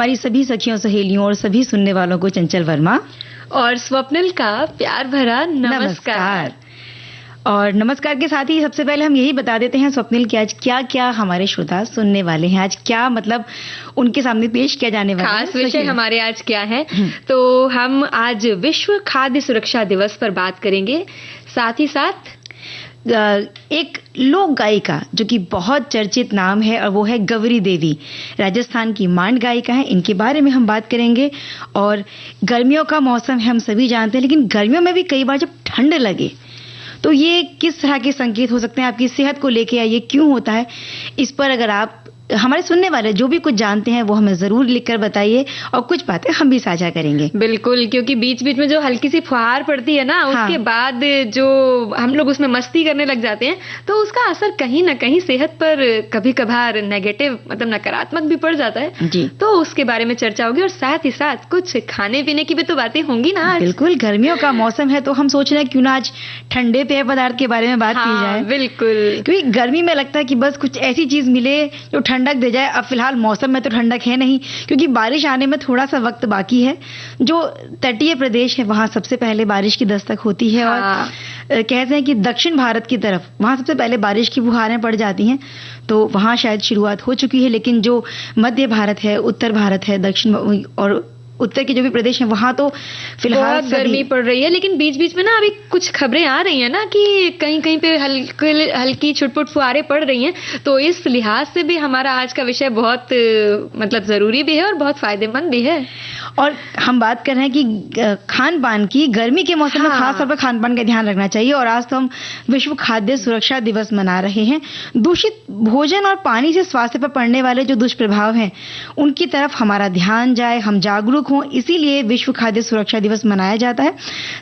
हमारी सभी सखियों, सहेलियों और सभी सुनने वालों को चंचल वर्मा और स्वप्निल का प्यार भरा नमस्कार। और नमस्कार के साथ ही सबसे पहले हम यही बता देते हैं स्वप्निल कि आज क्या क्या हमारे श्रोता सुनने वाले हैं, आज क्या मतलब उनके सामने पेश किया जाने वाला है। खास विषय हमारे आज क्या है, तो हम आज विश्व खाद्य सुरक्षा दिवस पर बात करेंगे। साथ ही साथ एक लोक गायिका जो कि बहुत चर्चित नाम है और वो है गौरी देवी, राजस्थान की मांड गायिका है, इनके बारे में हम बात करेंगे। और गर्मियों का मौसम है, हम सभी जानते हैं, लेकिन गर्मियों में भी कई बार जब ठंड लगे तो ये किस तरह के संकेत हो सकते हैं आपकी सेहत को लेके, या ये क्यों होता है, इस पर अगर आप हमारे सुनने वाले जो भी कुछ जानते हैं वो हमें जरूर लिखकर बताइए और कुछ बातें हम भी साझा करेंगे। बिल्कुल, क्योंकि बीच बीच में जो हल्की सी फुहार पड़ती है ना, उसके बाद जो हम लोग उसमें मस्ती करने लग जाते हैं तो उसका असर कहीं ना कहीं सेहत पर कभी कभार नेगेटिव मतलब नकारात्मक भी पड़ जाता है जी। तो उसके बारे में चर्चा होगी और साथ ही साथ कुछ खाने पीने की भी तो बातें होंगी ना आज। बिल्कुल, गर्मियों का मौसम है तो हम सोच रहे हैं क्यों ना आज ठंडे पेय पदार्थ के बारे में बात की जाए। बिल्कुल, क्योंकि गर्मी में लगता है कि बस कुछ ऐसी चीज मिले जो ठंडक दे जाए। अब फिलहाल मौसम में तो ठंडक है नहीं, क्योंकि बारिश आने में थोड़ा सा वक्त बाकी है। जो तटीय प्रदेश है वहां सबसे पहले बारिश की दस्तक होती है और कहते हैं कि दक्षिण भारत की तरफ वहां सबसे पहले बारिश की फुहारें पड़ जाती हैं, तो वहां शायद शुरुआत हो चुकी है। लेकिन जो मध्य भारत है, उत्तर भारत है, दक्षिण और उत्तर के जो भी प्रदेश हैं वहां तो फिलहाल बहुत गर्मी पड़ रही है। लेकिन बीच बीच में ना अभी कुछ खबरें आ रही हैं ना कि कहीं कहीं पे हल्की छुटपुट फुहारें पड़ रही हैं, तो इस लिहाज से भी हमारा आज का विषय बहुत मतलब जरूरी भी है और बहुत फायदेमंद भी है। और हम बात कर रहे हैं कि खान पान की, गर्मी के मौसम में खास तौर पर खान पान का ध्यान रखना चाहिए। और आज तो हम विश्व खाद्य सुरक्षा दिवस मना रहे हैं। दूषित भोजन और पानी से स्वास्थ्य पर पड़ने वाले जो दुष्प्रभाव हैं उनकी तरफ हमारा ध्यान जाए, हम जागरूक हों, इसीलिए विश्व खाद्य सुरक्षा दिवस मनाया जाता है।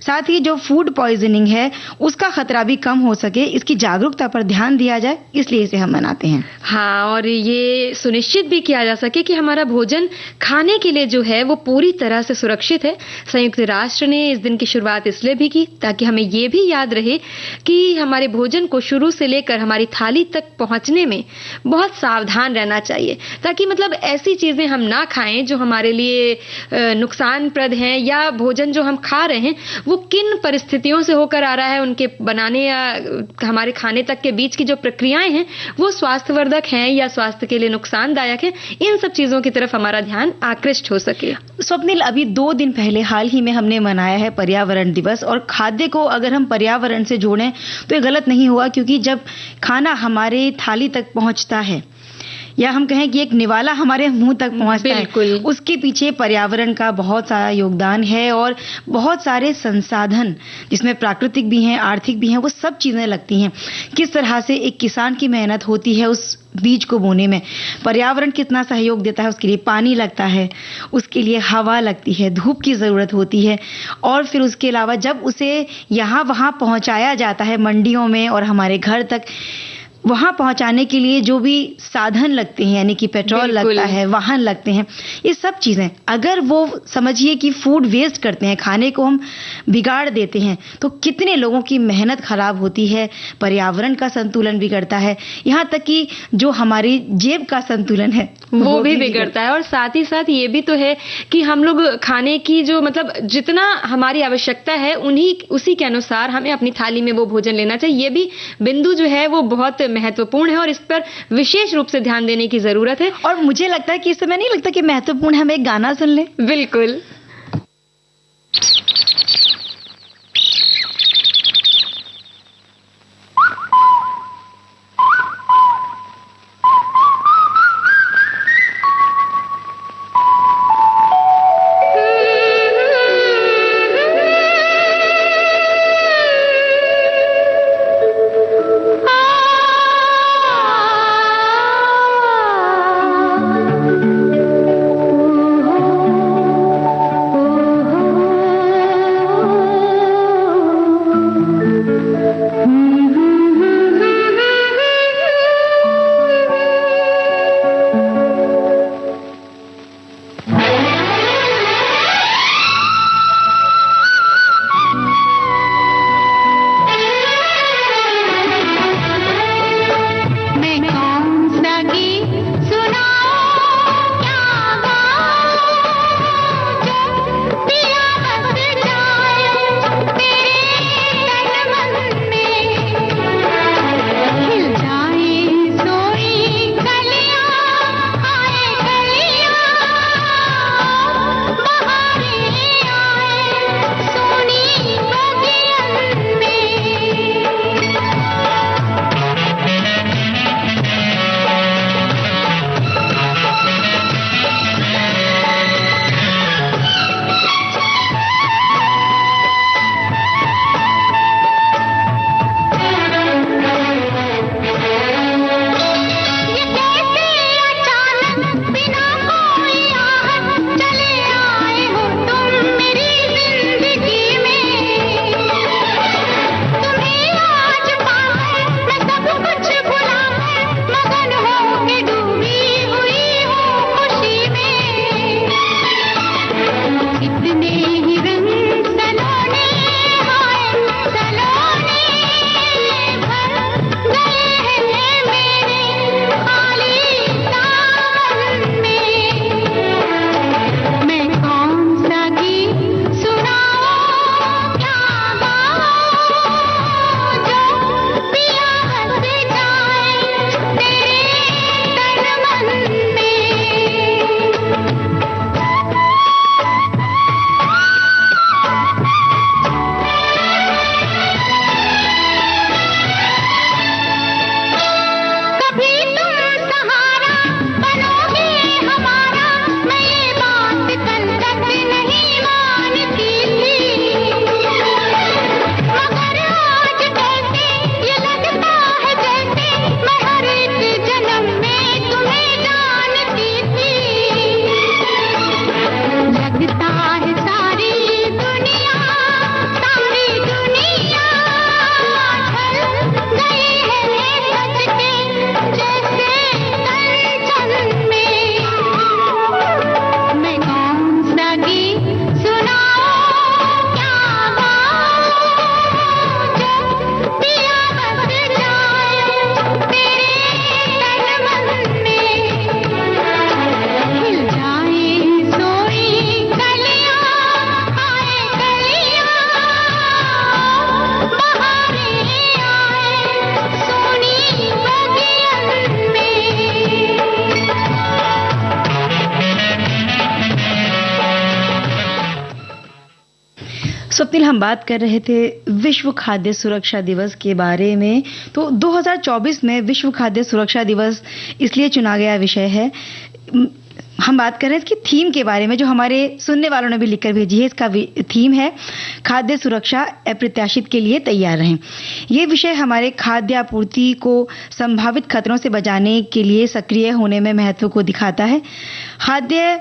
साथ ही जो फूड पॉइजनिंग है उसका खतरा भी कम हो सके, इसकी जागरूकता पर ध्यान दिया जाए, इसलिए इसे हम मनाते हैं। हाँ, और ये सुनिश्चित भी किया जा सके कि हमारा भोजन खाने के लिए जो है वो पूरी तरह से सुरक्षित है। संयुक्त राष्ट्र ने इस दिन की शुरुआत इसलिए भी की ताकि हमें ये भी याद रहे कि हमारे भोजन को शुरू से लेकर हमारी थाली तक पहुंचने में बहुत सावधान रहना चाहिए, ताकि मतलब ऐसी चीजें हम ना खाएं जो हमारे लिए नुकसानप्रद हैं, या भोजन जो हम खा रहे हैं वो किन परिस्थितियों से होकर आ रहा है, उनके बनाने या हमारे खाने तक के बीच की जो प्रक्रियाएं हैं वो स्वास्थ्यवर्धक हैं या स्वास्थ्य के लिए नुकसानदायक है, इन सब चीजों की तरफ हमारा ध्यान आकृष्ट हो सके। स्वप्निल, अभी 2 दिन पहले हाल ही में हमने मनाया है पर्यावरण दिवस, और खाद्य को अगर हम पर्यावरण से जोड़ें तो ये गलत नहीं हुआ, क्योंकि जब खाना हमारे थाली तक पहुंचता है या हम कहें कि एक निवाला हमारे मुंह तक पहुंचता है, उसके पीछे पर्यावरण का बहुत सारा योगदान है और बहुत सारे संसाधन जिसमें प्राकृतिक भी हैं, आर्थिक भी हैं, वो सब चीजें लगती हैं। किस तरह से एक किसान की मेहनत होती है उस बीज को बोने में, पर्यावरण कितना सहयोग देता है, उसके लिए पानी लगता है, उसके लिए हवा लगती है, धूप की जरूरत होती है, और फिर उसके अलावा जब उसे यहाँ वहां पहुंचाया जाता है मंडियों में और हमारे घर तक, वहां पहुंचाने के लिए जो भी साधन लगते हैं, यानी कि पेट्रोल लगता है, वाहन लगते हैं, ये सब चीजें अगर वो समझिए कि फूड वेस्ट करते हैं, खाने को हम बिगाड़ देते हैं, तो कितने लोगों की मेहनत खराब होती है, पर्यावरण का संतुलन बिगड़ता है, यहाँ तक कि जो हमारी जेब का संतुलन है वो भी बिगड़ता है। और साथ ही साथ ये भी तो है कि हम लोग खाने की जो मतलब जितना हमारी आवश्यकता है उसी के अनुसार हमें अपनी थाली में वो भोजन लेना चाहिए। ये भी बिंदु जो है वो बहुत महत्वपूर्ण है और इस पर विशेष रूप से ध्यान देने की जरूरत है। और मुझे लगता है कि इस समय नहीं लगता कि महत्वपूर्ण है हम एक गाना सुन लें। बिल्कुल। स्वप्निल, हम बात कर रहे थे विश्व खाद्य सुरक्षा दिवस के बारे में। तो 2024 में विश्व खाद्य सुरक्षा दिवस इसलिए चुना गया विषय है, हम बात कर रहे थे कि थीम के बारे में, जो हमारे सुनने वालों ने भी लिखकर भेजी है। इसका थीम है खाद्य सुरक्षा अप्रत्याशित के लिए तैयार रहें। ये विषय हमारे खाद्य आपूर्ति को संभावित खतरों से बचाने के लिए सक्रिय होने में महत्व को दिखाता है। खाद्य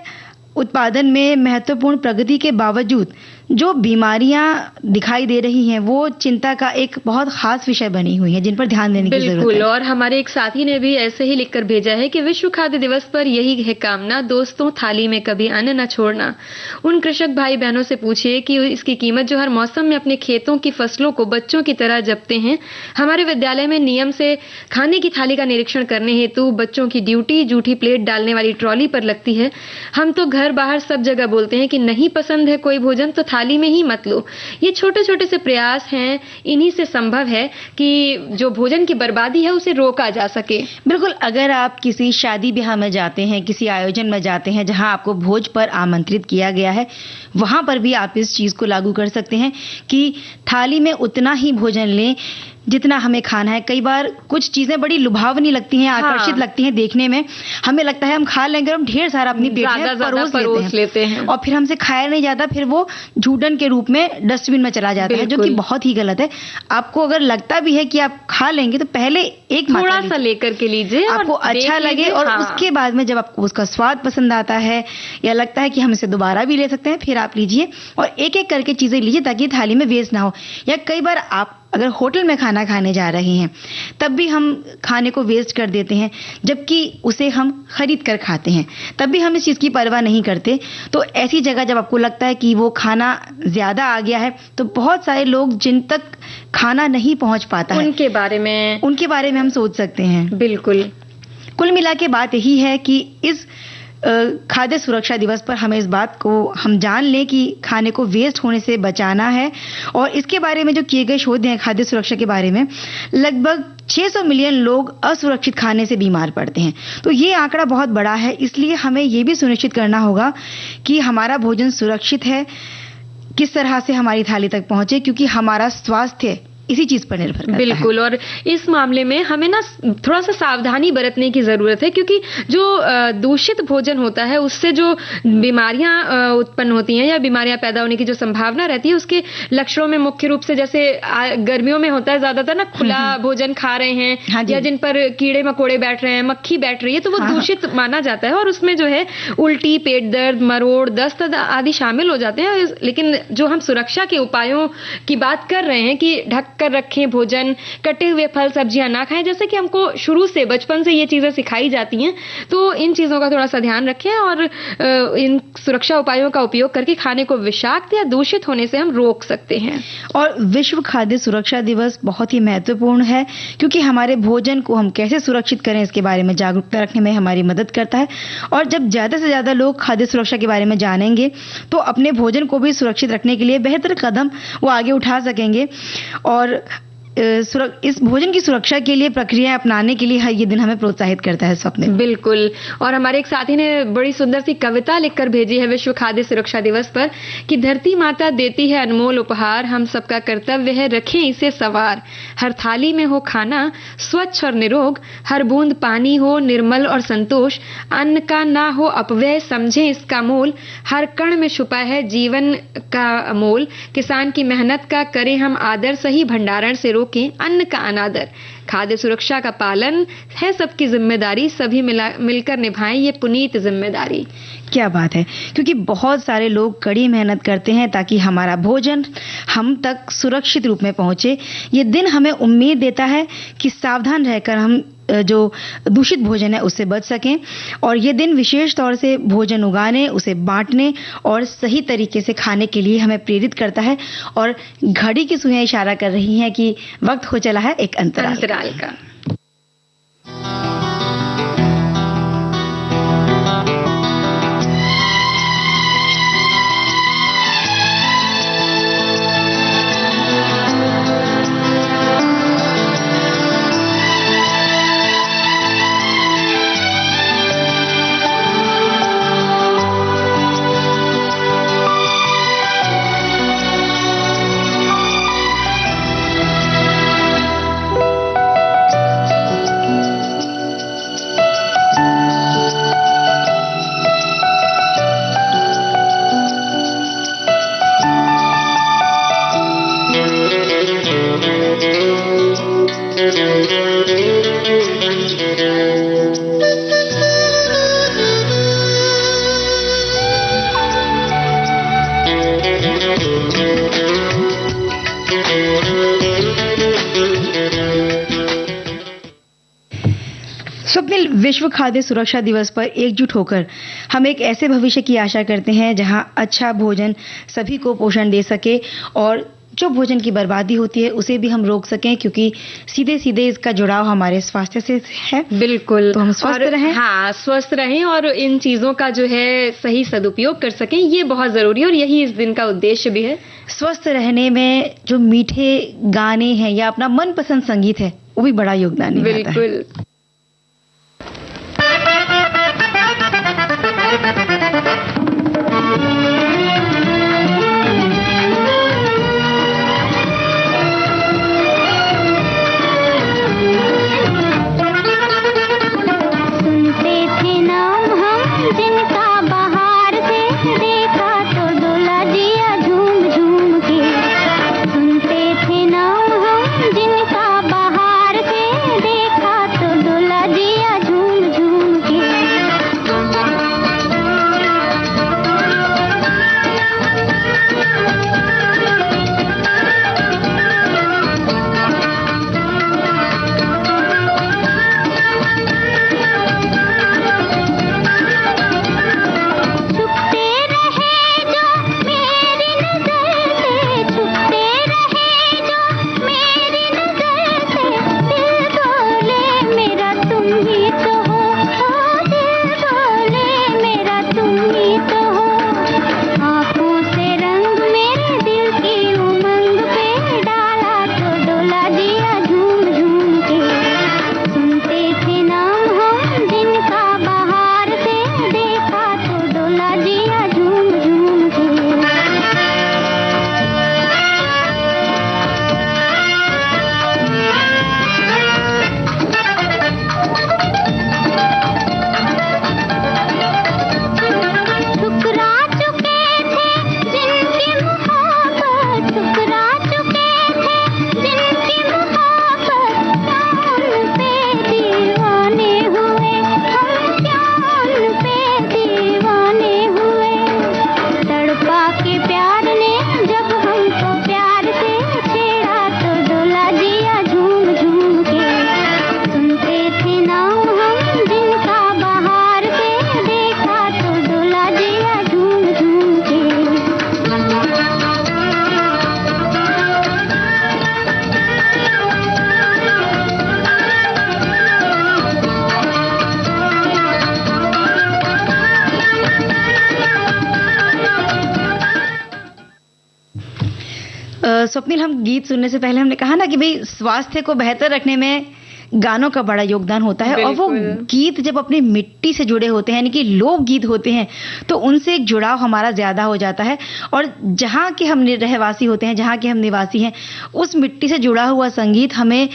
उत्पादन में महत्वपूर्ण प्रगति के बावजूद जो बीमारियां दिखाई दे रही हैं, वो चिंता का एक बहुत खास विषय बनी हुई है, जिन पर ध्यान देने की जरूरत है। बिल्कुल, और हमारे एक साथी ने भी ऐसे ही लिखकर भेजा है कि विश्व खाद्य दिवस पर यही है कामना, दोस्तों थाली में कभी अन्न न छोड़ना। उन कृषक भाई बहनों से पूछिए कि इसकी कीमत जो हर मौसम में अपने खेतों की फसलों को बच्चों की तरह जपते हैं। हमारे विद्यालय में नियम से खाने की थाली का निरीक्षण करने हेतु बच्चों की ड्यूटी जूठी प्लेट डालने वाली ट्रॉली पर लगती है। हम तो घर बाहर सब जगह बोलते हैं कि नहीं पसंद है कोई भोजन तो थाली में ही मत लो। ये छोटे छोटे से प्रयास हैं, इन्हीं से संभव है कि जो भोजन की बर्बादी है उसे रोका जा सके। बिल्कुल, अगर आप किसी शादी ब्याह में जाते हैं, किसी आयोजन में जाते हैं जहां आपको भोज पर आमंत्रित किया गया है, वहां पर भी आप इस चीज को लागू कर सकते हैं कि थाली में उतना ही भोजन लें जितना हमें खाना है। कई बार कुछ चीजें बड़ी लुभावनी लगती हैं, आकर्षित लगती हैं देखने में। हमें लगता है हम खा लेंगे और हम ढेर सारा अपनी प्लेट में परोस लेते हैं और फिर हमसे खाया नहीं जाता, फिर वो झूठन के रूप में डस्टबिन में चला जाता है, जो कि बहुत ही गलत है। आपको अगर लगता भी है कि आप खा लेंगे तो पहले एक थोड़ा सा लेकर के लीजिए, आपको अच्छा लगे, और उसके बाद में जब आपको उसका स्वाद पसंद आता है या लगता है कि हम इसे दोबारा भी ले सकते हैं, फिर आप लीजिए और एक एक करके चीजें लीजिए ताकि थाली में वेस्ट ना हो। या कई बार आप अगर होटल में खाना खाने जा रहे हैं, तब भी हम खाने को वेस्ट कर देते हैं, जबकि उसे हम खरीद कर खाते हैं, तब भी हम इस चीज की परवाह नहीं करते। तो ऐसी जगह जब आपको लगता है कि वो खाना ज्यादा आ गया है, तो बहुत सारे लोग जिन तक खाना नहीं पहुंच पाता है, उनके बारे में हम सोच सकते हैं। बिल्कुल, कुल मिला के बात यही है कि इस खाद्य सुरक्षा दिवस पर हमें इस बात को हम जान लें कि खाने को वेस्ट होने से बचाना है। और इसके बारे में जो किए गए शोध हैं खाद्य सुरक्षा के बारे में, लगभग 600 मिलियन लोग असुरक्षित खाने से बीमार पड़ते हैं। तो ये आंकड़ा बहुत बड़ा है, इसलिए हमें ये भी सुनिश्चित करना होगा कि हमारा भोजन सुरक्षित है, किस तरह से हमारी थाली तक पहुंचे, क्योंकि हमारा स्वास्थ्य इसी चीज पर निर्भर करता है। बिल्कुल, और इस मामले में हमें ना थोड़ा सा सावधानी बरतने की जरूरत है, क्योंकि जो दूषित भोजन होता है उससे जो बीमारियां उत्पन्न होती हैं या बीमारियां पैदा होने की जो संभावना रहती है, उसके लक्षणों में मुख्य रूप से जैसे गर्मियों में होता है ज्यादातर ना, खुला भोजन खा रहे हैं या जिन पर कीड़े मकोड़े बैठ रहे हैं, मक्खी बैठ रही है, तो वो दूषित माना जाता है और उसमें जो है उल्टी, पेट दर्द, मरोड़, दस्त आदि शामिल हो जाते हैं। लेकिन जो हम सुरक्षा के उपायों की बात कर रहे हैं कि ढक कर रखें भोजन, कटे हुए फल सब्जियां ना खाएं, जैसे कि हमको शुरू से बचपन से ये चीजें सिखाई जाती हैं, तो इन चीजों का थोड़ा सा ध्यान रखें और इन सुरक्षा उपायों का उपयोग करके खाने को विषाक्त या दूषित होने से हम रोक सकते हैं। और विश्व खाद्य सुरक्षा दिवस बहुत ही महत्वपूर्ण है, क्योंकि हमारे भोजन को हम कैसे सुरक्षित करें इसके बारे में जागरूकता रखने में हमारी मदद करता है। और जब ज्यादा से ज्यादा लोग खाद्य सुरक्षा के बारे में जानेंगे, तो अपने भोजन को भी सुरक्षित रखने के लिए बेहतर कदम वो आगे उठा सकेंगे। और इस भोजन की सुरक्षा के लिए प्रक्रिया अपनाने के लिए ये दिन हमें प्रोत्साहित करता है। स्वप्न, बिल्कुल, और हमारे एक साथी ने बड़ी सुंदर सी कविता लिखकर भेजी है विश्व खाद्य सुरक्षा दिवस पर कि धरती माता देती है अनमोल उपहार, हम सबका कर्तव्य है रखें इसे सवार। हर थाली में हो खाना स्वच्छ और निरोग, हर बूंद पानी हो निर्मल और संतोष, अन्न का ना हो अपव्यय समझें इसका मोल, हर कण में छुपा है जीवन का अमोल, किसान की मेहनत का करें हम आदर, सही भंडारण से रोकें अन्न का अनादर। खाद्य सुरक्षा का पालन है सबकी जिम्मेदारी, सभी मिलकर निभाएं ये पुनीत जिम्मेदारी। क्या बात है, क्योंकि बहुत सारे लोग कड़ी मेहनत करते हैं ताकि हमारा भोजन हम तक सुरक्षित रूप में पहुंचे। ये दिन हमें उम्मीद देता है कि सावधान रहकर हम जो दूषित भोजन है उससे बच सकें। और ये दिन विशेष तौर से भोजन उगाने, उसे बांटने और सही तरीके से खाने के लिए हमें प्रेरित करता है। और घड़ी की सुइयां इशारा कर रही हैं कि वक्त हो चला है एक अंतराल का। विश्व खाद्य सुरक्षा दिवस पर एकजुट होकर हम एक ऐसे भविष्य की आशा करते हैं जहां अच्छा भोजन सभी को पोषण दे सके और जो भोजन की बर्बादी होती है उसे भी हम रोक सकें, क्योंकि सीधे सीधे इसका जुड़ाव हमारे स्वास्थ्य से है। बिल्कुल। तो हम स्वस्थ रहें। हाँ, स्वस्थ रहें और इन चीजों का जो है सही सदुपयोग कर सकें, ये बहुत जरूरी है और यही इस दिन का उद्देश्य भी है। स्वस्थ रहने में जो मीठे गाने हैं या अपना मनपसंद संगीत है वो भी बड़ा योगदान निभाता है। बिल्कुल। स्वप्निल, हम गीत सुनने से पहले हमने कहा ना कि भाई स्वास्थ्य को बेहतर रखने में गानों का बड़ा योगदान होता है, और वो गीत जब अपनी मिट्टी से जुड़े होते हैं यानी कि लोक गीत होते हैं तो उनसे एक जुड़ाव हमारा ज्यादा हो जाता है, और जहां के हम रहवासी होते हैं, जहां के हम निवासी हैं, उस मिट्टी से जुड़ा हुआ संगीत हमें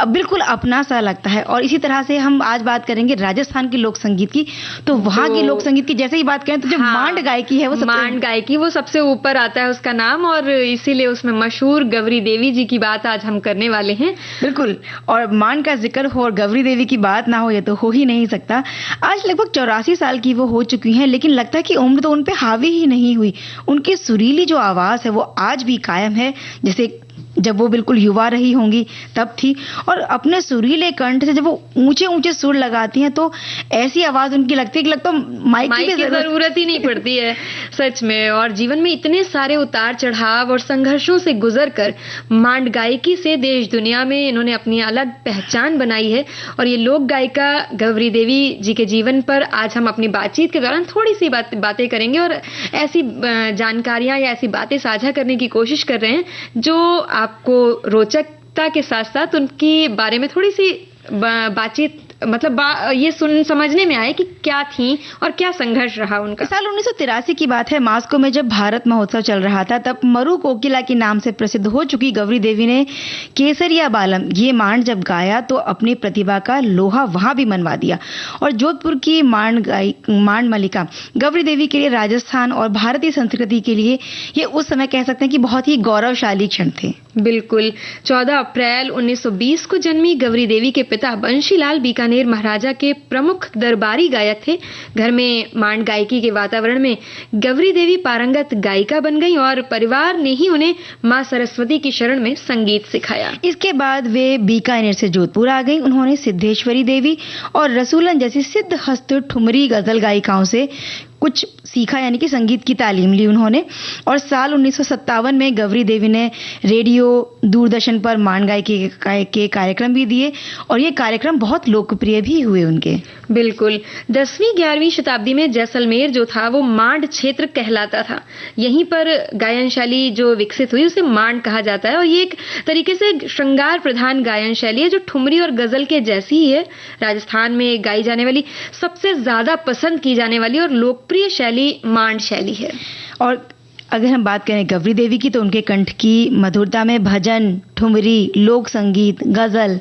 बिल्कुल अपना सा लगता है। और इसी तरह से हम आज बात करेंगे राजस्थान की लोक संगीत की, तो वहां की लोक संगीत की जैसे ही बात करें तो जो मांड गायकी है वो सबसे ऊपर आता है उसका नाम, और इसीलिए उसमें मशहूर गौरी देवी जी की बात आज हम करने वाले हैं। बिल्कुल, और मांड का जिक्र हो और गौरी देवी की बात ना हो ये तो हो ही नहीं सकता। आज लगभग 84 साल की वो हो चुकी हैं, लेकिन लगता है कि उम्र तो उन पे हावी ही नहीं हुई। उनकी सुरीली जो आवाज है वो आज भी कायम है, जैसे जब वो बिल्कुल युवा रही होंगी तब थी। और अपने सुरीले कंठ से जब वो ऊंचे ऊंचे सुर लगाती हैं तो ऐसी आवाज उनकी लगती है कि लगता है माइक की जरूरत ही नहीं पड़ती है सच में। और जीवन में इतने सारे उतार चढ़ाव और संघर्षों से गुजरकर मांड गायकी से देश दुनिया में इन्होंने अपनी अलग पहचान बनाई है। और ये लोक गायिका गौरी देवी जी के जीवन पर आज हम अपनी बातचीत के दौरान थोड़ी सी बातें करेंगे और ऐसी जानकारियां या ऐसी बातें साझा करने की कोशिश कर रहे हैं जो आपको रोचकता के साथ साथ उनके बारे में थोड़ी सी बातचीत मतलब ये समझने में आए कि क्या थी और क्या संघर्ष रहा उनका। साल 1983 की बात है, मास्को में जब भारत महोत्सव चल रहा था तब मरु कोकिला के नाम से प्रसिद्ध हो चुकी गौरी देवी ने केसरिया बालम ये मांड जब गाया तो अपनी प्रतिभा का लोहा वहां भी मनवा दिया। और जोधपुर की मांड मलिका गौरी देवी के लिए राजस्थान और भारतीय संस्कृति के लिए ये उस समय कह सकते हैं कि बहुत ही गौरवशाली क्षण थे। बिल्कुल। 14 अप्रैल 1920 को जन्मी गौरी देवी के पिता बंशीलाल बीकानेर महाराजा के प्रमुख दरबारी गायक थे। घर में मांड गायकी के वातावरण में गौरी देवी पारंगत गायिका बन गई और परिवार ने ही उन्हें मां सरस्वती की शरण में संगीत सिखाया। इसके बाद वे बीकानेर से जोधपुर आ गईं। उन्होंने सिद्धेश्वरी देवी और रसूलन जैसी सिद्ध हस्त ठुमरी गजल गायिकाओं से कुछ सीखा, यानी कि संगीत की तालीम ली उन्होंने। और साल 1957 में गौरी देवी ने रेडियो दूरदर्शन पर मांड गायकी के कार्यक्रम भी दिए और ये कार्यक्रम बहुत लोकप्रिय भी हुए उनके। बिल्कुल। 10वीं 11वीं शताब्दी में जैसलमेर जो था वो मांड क्षेत्र कहलाता था। यहीं पर गायन शैली जो विकसित हुई उसे मांड कहा जाता है और ये एक तरीके से श्रृंगार प्रधान गायन शैली है जो ठुमरी और गजल के जैसी ही है। राजस्थान में गाई जाने वाली सबसे ज्यादा पसंद की जाने वाली और लोकप्रिय शैली मांड शैली है। और अगर हम बात करें गौरी देवी की तो उनके कंठ की मधुरता में भजन, ठुमरी, लोक संगीत, गजल,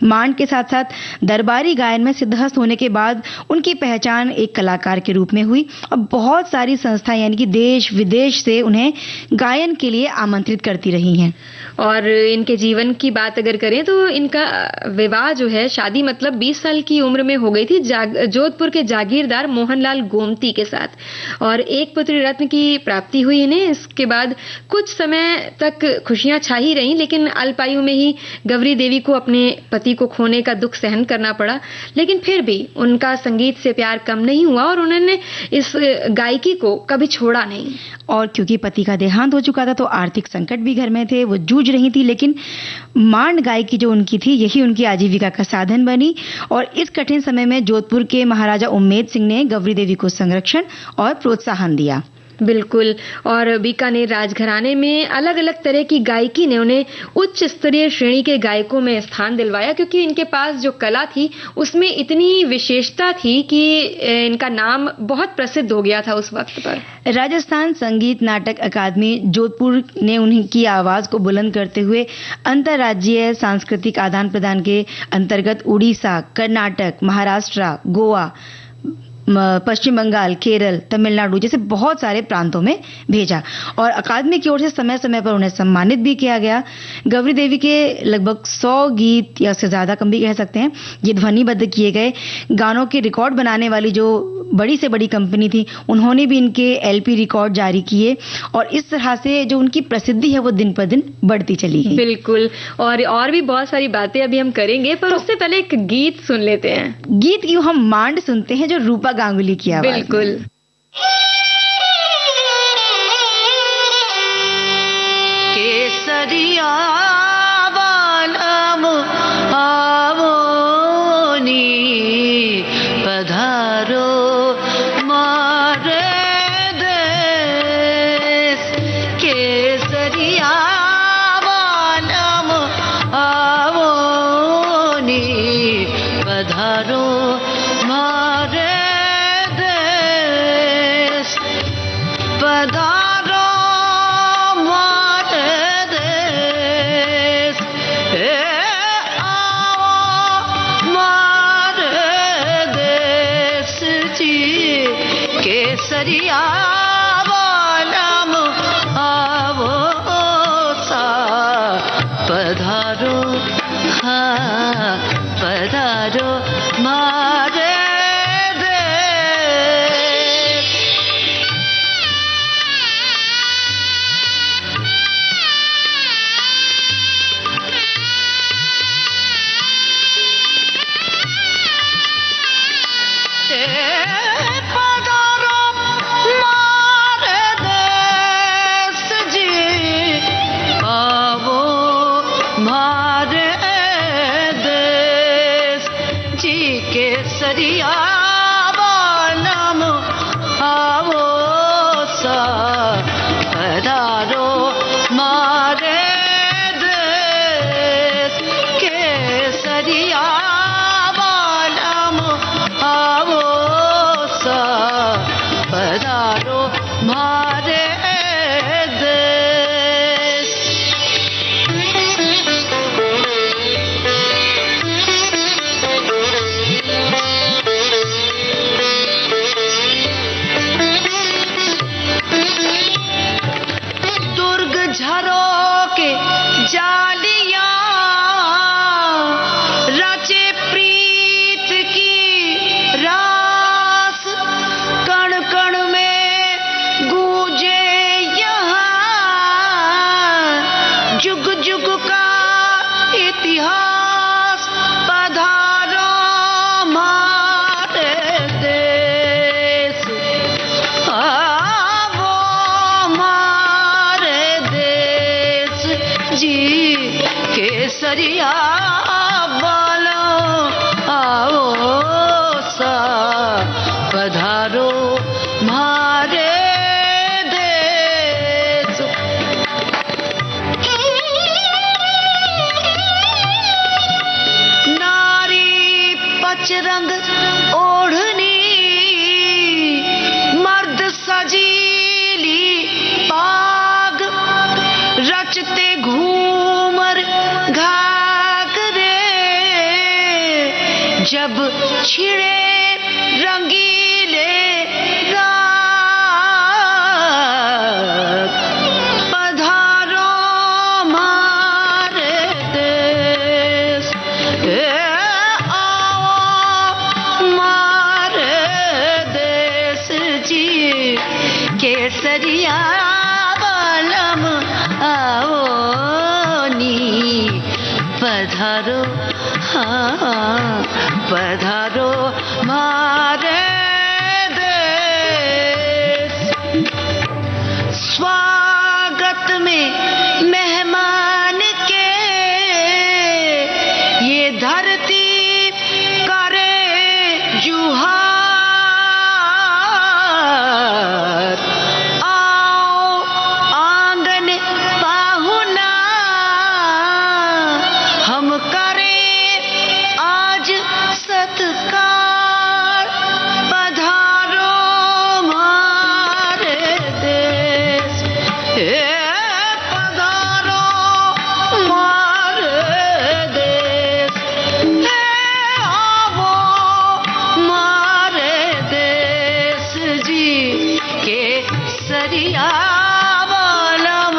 मांड के साथ साथ दरबारी गायन में सिद्धहस्त होने के बाद उनकी पहचान एक कलाकार के रूप में हुई और बहुत सारी संस्थाएं यानी कि देश विदेश से उन्हें गायन के लिए आमंत्रित करती रही हैं। और इनके जीवन की बात अगर करें तो इनका विवाह जो है, शादी मतलब 20 साल की उम्र में हो गई थी जोधपुर के जागीरदार मोहनलाल गोमती के साथ और एक पुत्र रत्न की प्राप्ति हुई इन्हें। इसके बाद कुछ समय तक खुशियां छा ही रहीं, लेकिन अल्पायु में ही गौरी देवी को अपने पति को खोने का दुख सहन करना पड़ा। लेकिन फिर भी उनका संगीत से प्यार कम नहीं हुआ और उन्होंने इस गायकी को कभी छोड़ा नहीं। और क्योंकि पति का देहांत हो चुका था तो आर्थिक संकट भी घर में थे, वो जूझ रही थी, लेकिन मांड गायकी जो उनकी थी यही उनकी आजीविका का साधन बनी। और इस कठिन समय में जोधपुर के महाराजा उम्मेद सिंह ने गौरी देवी को संरक्षण और प्रोत्साहन दिया। बिल्कुल। और बीकानेर राजघराने में अलग अलग तरह की गायकी ने उन्हें उच्च स्तरीय श्रेणी के गायकों में स्थान दिलवाया, क्योंकि इनके पास जो कला थी उसमें इतनी विशेषता थी कि इनका नाम बहुत प्रसिद्ध हो गया था उस वक्त पर। राजस्थान संगीत नाटक अकादमी जोधपुर ने उनकी आवाज को बुलंद करते हुए अंतर्राज्यीय सांस्कृतिक आदान प्रदान के अंतर्गत उड़ीसा, कर्नाटक, महाराष्ट्र, गोवा, पश्चिम बंगाल, केरल, तमिलनाडु जैसे बहुत सारे प्रांतों में भेजा और अकादमी की ओर से समय समय पर उन्हें सम्मानित भी किया गया। गौरी देवी के लगभग 100 गीत या उससे ज्यादा कम भी कह सकते हैं ये ध्वनिबद्ध किए गए। गानों के रिकॉर्ड बनाने वाली जो बड़ी से बड़ी कंपनी थी उन्होंने भी इनके LP रिकॉर्ड जारी किए और इस तरह से जो उनकी प्रसिद्धि है वो दिन पर दिन बढ़ती चली गई। बिल्कुल। और भी बहुत सारी बातें अभी हम करेंगे, पर उससे पहले एक गीत सुन लेते हैं। गीत क्यों, हम मांड सुनते हैं जो रूपा गांगुली की आवाज। बिल्कुल। केसरिया बालम आवोनी पधारो मारे देश। केसरिया बालम आवोनी पधारो मारे देश। पधारो मारे देश। आओ मारे देश जी। केसरिया बालम आवो सा। पधारो हाँ पधारो मारे केसरिया बालम आवो सा। पधारो मारे देश। केसरिया बालम आवो सा। पधारो मारे देश। जुग जुग का इतिहास पधारो हमारे देश, वो हमारे देश जी केसरिया बोलो आओ सा पधारो हमारे देश। नारी पचरंग ओढ़नी, मर्द सजीली पाग, रचते घूमर घाघरे, जब छिड़े रंगीले राग, पधारो हमारे देश, आओ हमारे देश जी केसरिया बलम आओ नी पधारो, हाँ पधारो हमारे देश। स्वागत में मेहमान के ये धरती करे जुहार, आओ आंगन पाहुना हम करें आज सत्कार, पधारो हमारे देश, पधारो हमारे देश, आओ हमारे देश जी केसरिया बलम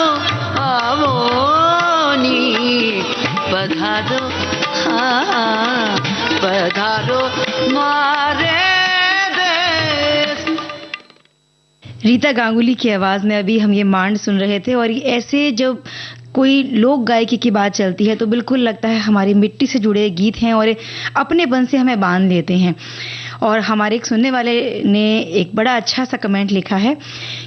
आओ नी पधारो, हाँ पधारो हमारे देश। रीता गांगुली की आवाज में अभी हम ये मांड सुन रहे थे। और ऐसे जब कोई लोक गायकी की बात चलती है तो बिल्कुल लगता है हमारी मिट्टी से जुड़े गीत हैं और अपनेपन से हमें बांध लेते हैं। और हमारे एक सुनने वाले ने एक बड़ा अच्छा सा कमेंट लिखा है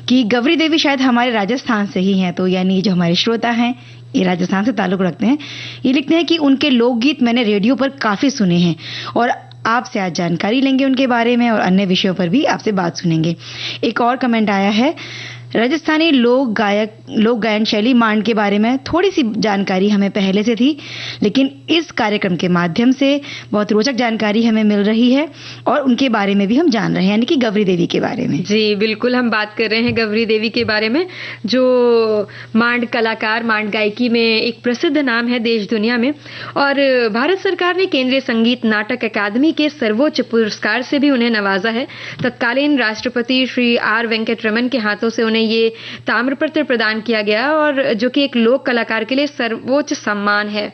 कि गौरी देवी शायद हमारे राजस्थान से ही हैं। तो यानी जो हमारे श्रोता हैं ये राजस्थान से ताल्लुक रखते हैं। ये लिखते हैं कि उनके लोकगीत मैंने रेडियो पर काफी सुने हैं और आपसे आज जानकारी लेंगे उनके बारे में और अन्य विषयों पर भी आपसे बात सुनेंगे। एक और कमेंट आया है, राजस्थानी लोक गायन शैली मांड के बारे में थोड़ी सी जानकारी हमें पहले से थी, लेकिन इस कार्यक्रम के माध्यम से बहुत रोचक जानकारी हमें मिल रही है और उनके बारे में भी हम जान रहे हैं, यानी कि गौरी देवी के बारे में। जी बिल्कुल, हम बात कर रहे हैं गौरी देवी के बारे में, जो मांड कलाकार, मांड गायकी में एक प्रसिद्ध नाम है देश दुनिया में। और भारत सरकार ने केंद्रीय संगीत नाटक अकादमी के सर्वोच्च पुरस्कार से भी उन्हें नवाजा है। तत्कालीन राष्ट्रपति श्री आर वेंकटरमन के हाथों से उन्हें ये ताम्रपत्र प्रदान किया गया और जो कि एक लोक कलाकार के लिए सर्वोच्च सम्मान है।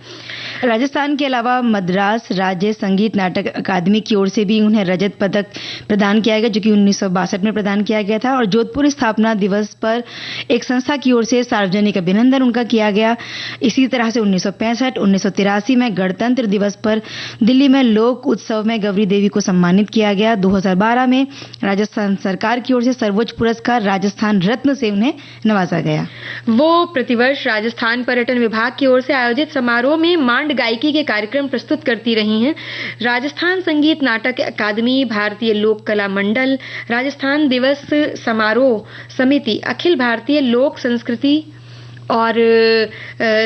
राजस्थान के अलावा मद्रास राज्य संगीत नाटक अकादमी की ओर से भी उन्हें रजत पदक प्रदान किया गया, जो कि 1962 में प्रदान किया गया था। और जोधपुर स्थापना दिवस पर एक संस्था की ओर से सार्वजनिक अभिनंदन उनका किया गया। इसी तरह से 1965, 1983 में गणतंत्र दिवस पर दिल्ली में लोक उत्सव में गौरी देवी को सम्मानित किया गया। 2012 में राजस्थान सरकार की ओर से सर्वोच्च पुरस्कार राजस्थान रत्न से उन्हें नवाजा गया। वो प्रतिवर्ष राजस्थान पर्यटन विभाग की ओर से आयोजित समारोह में मांड गायकी के कार्यक्रम प्रस्तुत करती रही हैं। राजस्थान संगीत नाटक अकादमी, भारतीय लोक कला मंडल, राजस्थान दिवस समारोह समिति, अखिल भारतीय लोक संस्कृति और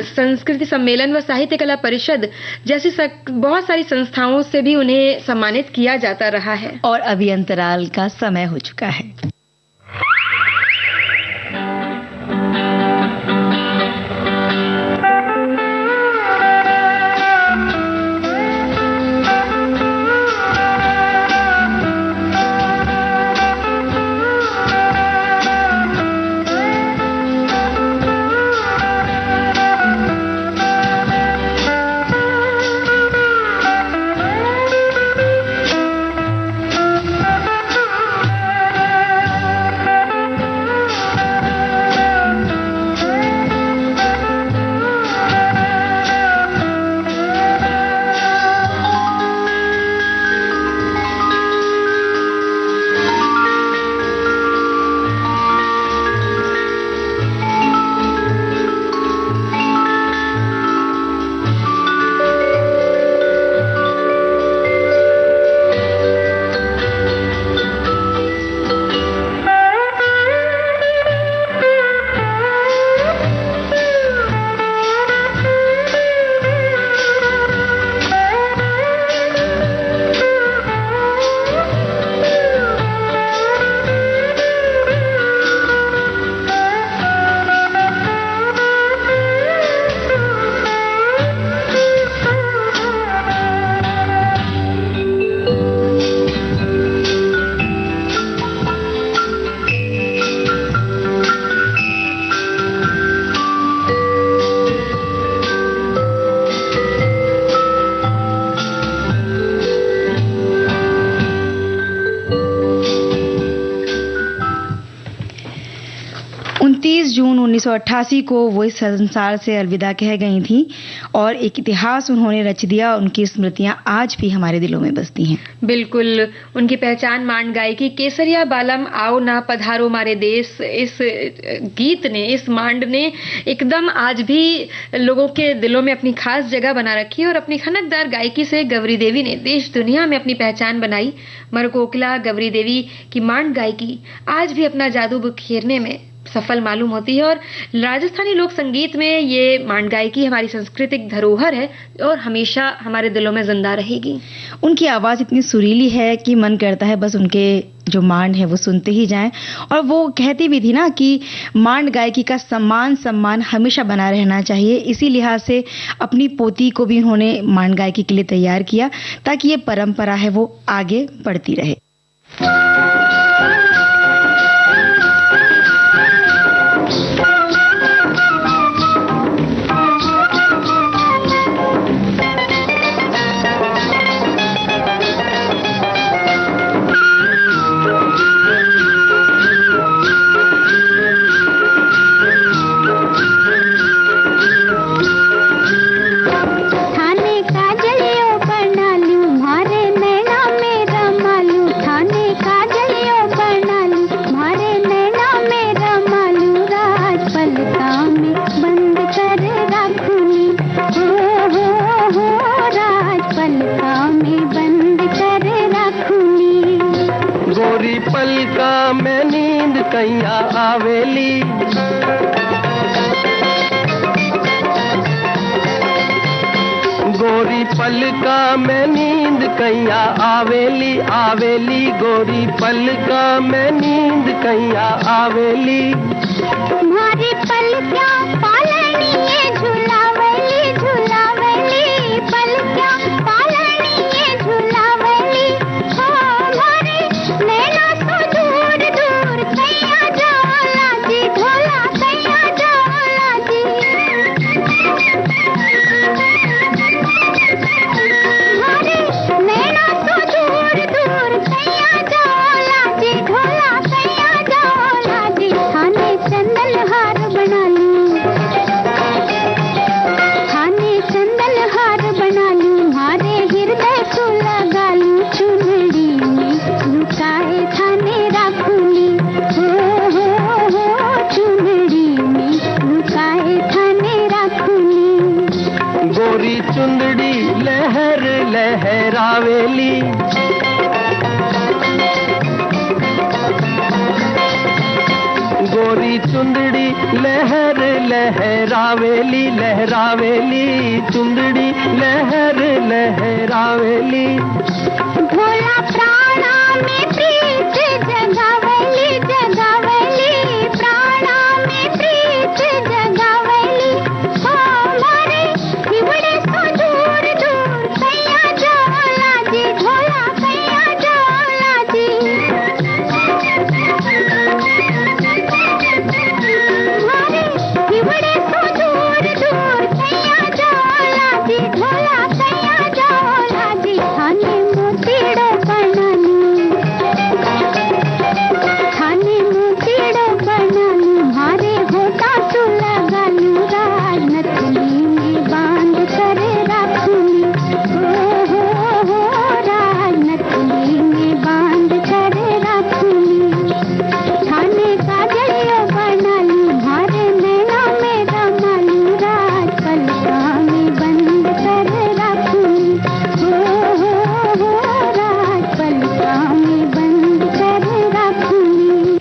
संस्कृति सम्मेलन व साहित्य कला परिषद जैसी बहुत सारी संस्थाओं से भी उन्हें सम्मानित किया जाता रहा है। और अभी अंतराल का समय हो चुका है। 1988 को वो इस संसार से अलविदा कह गई थीं और एक इतिहास उन्होंने रच दिया। उनकी स्मृतियां आज भी हमारे दिलों में बसती हैं। बिल्कुल, उनकी पहचान मांड गायकी केसरिया बालम आओ ना पधारो मारे देश, इस गीत ने, इस मांड ने एकदम आज भी लोगों के दिलों में अपनी खास जगह बना रखी है और अपनी खनकदार गायकी से गौरी देवी ने देश दुनिया में अपनी पहचान बनाई। मरकोकला गौरी देवी की मांड गायकी आज भी अपना जादू बिखेरने में सफल मालूम होती है और राजस्थानी लोक संगीत में ये मांड गायकी हमारी सांस्कृतिक धरोहर है और हमेशा हमारे दिलों में जिंदा रहेगी। उनकी आवाज इतनी सुरीली है कि मन करता है बस उनके जो मांड है वो सुनते ही जाएं। और वो कहती भी थी ना कि मांड गायकी का सम्मान हमेशा बना रहना चाहिए। इसी लिहाज से अपनी पोती को भी उन्होंने मांड गायकी के लिए तैयार किया ताकि ये परंपरा है वो आगे बढ़ती रहे। गोरी पलका में नींद कैया आवेली आवेली, गोरी पलका में नींद कैया आवेली। तुम्हारी पलका पालनी ये झुलावली झुलावली, पलका पालनी ये झुलावली। हो मारे नैना सो दूर दूर कैया जाला जी, ढोला कैया जाला जी। मारे नैना सो दूर दूर कैया जाला जी, ढोला कैया जाला जी। थाने चंदन हार बना लूं, थाने चंदन हार बना लूं, मारे हृदय को लगा लूं, चुनरी में लुकाए थाने राखूंगी। हो चुनरी में लुकाए थाने राखूंगी। गोरी चुंदड़ी लहर लहरावेली, गोरी चुंदड़ी लहर लहरावेली लहरावेली, चुंदड़ी लहर लहरावेली। भोला प्राणा में प्रीत जगावली जगावली, प्राणा में प्रीत जगावली। हो मारे हिवड़े सो दूर दूर कैया जाला जी, ढोला कैया जाला जी। मारे हिवड़े सो दूर दूर कैया जाला जी, ढोला कैया जाला जी। थाने मोतीड़ो बना लूं, थाने मोतीड़ो बना लूं, मारे होता तो लगा लूं, राजनथनी में बांध कर राखूंगी। हो राजनथनी में बांध कर राखूंगी। थाने का जलियो बना लूं, मारे नैना में रमा लूं, राज पलका में बंद कर राखूंगी। हो राज पलका में बंद कर राखूंगी।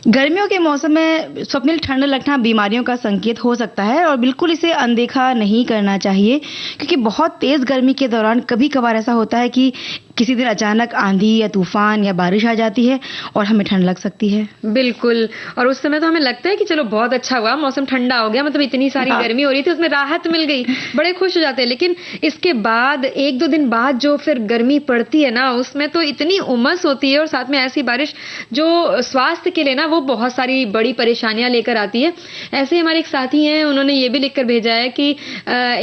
गर्मियों के मौसम में स्वप्निल ठंड लगना बीमारियों का संकेत हो सकता है और बिल्कुल इसे अनदेखा नहीं करना चाहिए, क्योंकि बहुत तेज गर्मी के दौरान कभी कभार ऐसा होता है कि किसी दिन अचानक आंधी या तूफान या बारिश आ जाती है और हमें ठंड लग सकती है। बिल्कुल, और उस समय तो हमें लगता है कि चलो बहुत अच्छा हुआ, मौसम ठंडा हो गया, मतलब इतनी सारी गर्मी हो रही थी उसमें राहत मिल गई, बड़े खुश हो जाते हैं। लेकिन इसके बाद एक दो दिन बाद जो फिर गर्मी पड़ती है ना, उसमें तो इतनी उमस होती है और साथ में ऐसी बारिश जो स्वास्थ्य के लिए ना वो बहुत सारी बड़ी परेशानियां लेकर आती है। ऐसे ही हमारे एक साथी हैं, उन्होंने ये भी लिखकर भेजा है कि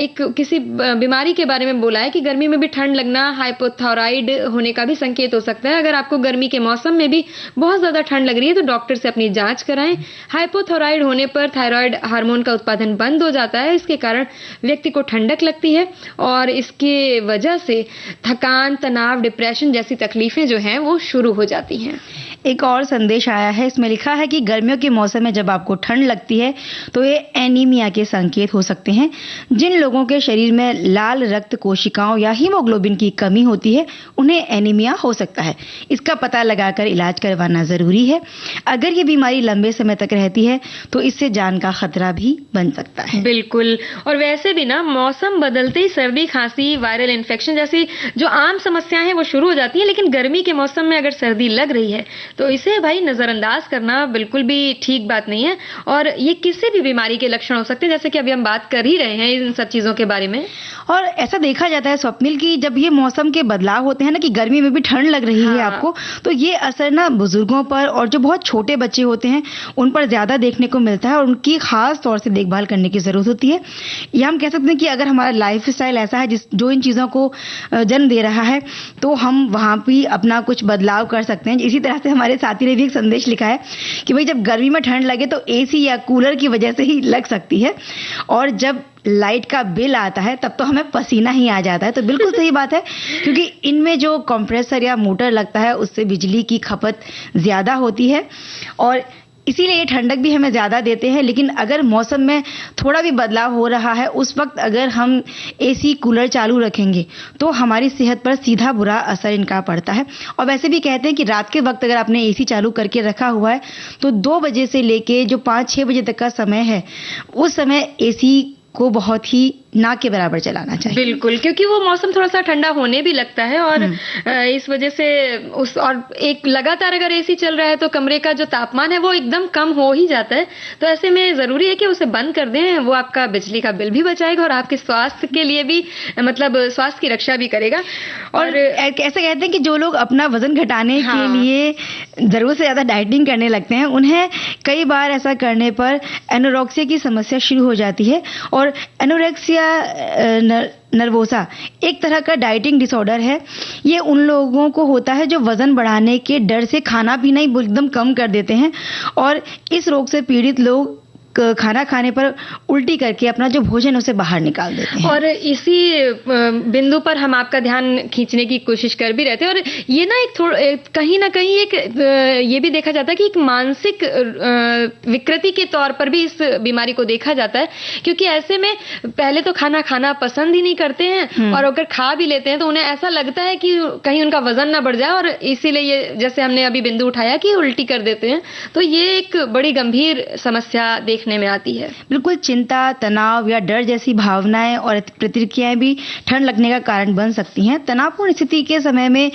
एक किसी बीमारी के बारे में बोला है कि गर्मी में भी ठंड लगना हाइपोथायराइड हाइपोथायराइड होने का भी संकेत हो सकता है। अगर आपको गर्मी के मौसम में भी बहुत ज्यादा ठंड लग रही है तो डॉक्टर से अपनी जांच कराएं। हाइपोथायराइड होने पर थायराइड हार्मोन का उत्पादन बंद हो जाता है, इसके कारण व्यक्ति को ठंडक लगती है और इसके वजह से थकान, तनाव, डिप्रेशन जैसी तकलीफें जो हैं वो शुरू हो जाती हैं। एक और संदेश आया है, इसमें लिखा है कि गर्मियों के मौसम में जब आपको ठंड लगती है तो ये एनीमिया के संकेत हो सकते हैं। जिन लोगों के शरीर में लाल रक्त कोशिकाओं या हीमोग्लोबिन की कमी होती है उन्हें एनीमिया हो सकता है। इसका पता लगाकर इलाज करवाना जरूरी है। अगर ये बीमारी लंबे समय तक रहती है तो इससे जान का खतरा भी बन सकता है। बिल्कुल। और वैसे भी ना मौसम बदलते ही सर्दी, खांसी, वायरल इन्फेक्शन जैसी जो आम समस्याएं हैं वो शुरू हो जाती हैं। लेकिन गर्मी के मौसम में अगर सर्दी लग रही है तो इसे भाई नजरअंदाज करना बिल्कुल भी ठीक बात नहीं है और ये किसी भी बीमारी के लक्षण हो सकते हैं, जैसे कि अभी हम बात कर ही रहे हैं इन सब चीजों के बारे में। और ऐसा देखा जाता है स्वप्निल कि जब ये मौसम के बदलाव होते हैं ना कि गर्मी में भी ठंड लग रही है आपको, तो ये असर ना बुजुर्गों पर और जो बहुत छोटे बच्चे होते हैं उन पर ज्यादा देखने को मिलता है और उनकी खास तौर से देखभाल करने की जरूरत होती है। या हम कह सकते हैं कि अगर हमारा लाइफ स्टाइल ऐसा है जो इन चीजों को जन्म दे रहा है तो हम वहां भी अपना कुछ बदलाव कर सकते हैं। इसी तरह से हमारे साथी ने भी एक संदेश लिखा है कि भाई जब गर्मी में ठंड लगे तो एसी या कूलर की वजह से ही लग सकती है और जब लाइट का बिल आता है तब तो हमें पसीना ही आ जाता है। तो बिल्कुल सही बात है, क्योंकि इनमें जो कंप्रेसर या मोटर लगता है उससे बिजली की खपत ज्यादा होती है और इसीलिए ये ठंडक भी हमें ज्यादा देते हैं। लेकिन अगर मौसम में थोड़ा भी बदलाव हो रहा है उस वक्त अगर हम एसी कूलर चालू रखेंगे तो हमारी सेहत पर सीधा बुरा असर इनका पड़ता है। और वैसे भी कहते हैं कि रात के वक्त अगर आपने एसी चालू करके रखा हुआ है तो 2 बजे से लेके जो 5-6 बजे तक का समय है उस समय एसी को बहुत ही ना के बराबर चलाना चाहिए। बिल्कुल, क्योंकि वो मौसम थोड़ा सा ठंडा होने भी लगता है और इस वजह से और एक लगातार अगर एसी चल रहा है तो कमरे का जो तापमान है वो एकदम कम हो ही जाता है। तो ऐसे में जरूरी है कि उसे बंद कर दें, वो आपका बिजली का बिल भी बचाएगा और आपके स्वास्थ्य के लिए भी मतलब स्वास्थ्य की रक्षा भी करेगा। और ऐसे कहते हैं कि जो लोग अपना वजन घटाने के लिए जरूरत से ज्यादा डाइटिंग करने लगते हैं उन्हें कई बार ऐसा करने पर एनोरेक्सिया की समस्या शुरू हो जाती है। और एनोरेक्सिया नर्वोसा एक तरह का डाइटिंग डिसऑर्डर है। ये उन लोगों को होता है जो वजन बढ़ाने के डर से खाना पीना ही एकदम कम कर देते हैं और इस रोग से पीड़ित लोग खाना खाने पर उल्टी करके अपना जो भोजन है उसे बाहर निकाल देते हैं। और इसी बिंदु पर हम आपका ध्यान खींचने की कोशिश कर भी रहते हैं और ये ना कहीं ना कहीं एक ये भी देखा जाता है कि एक मानसिक विकृति के तौर पर भी इस बीमारी को देखा जाता है, क्योंकि ऐसे में पहले तो खाना पसंद ही नहीं करते हैं और अगर खा भी लेते हैं तो उन्हें ऐसा लगता है कि कहीं उनका वजन ना बढ़ जाए और इसीलिए ये जैसे हमने अभी बिंदु उठाया कि उल्टी कर देते हैं। तो ये एक बड़ी गंभीर समस्या में आती है। बिल्कुल, चिंता, तनाव या डर जैसी भावनाएं और प्रतिक्रियाएं भी ठंड लगने का कारण बन सकती हैं। तनावपूर्ण स्थिति के समय में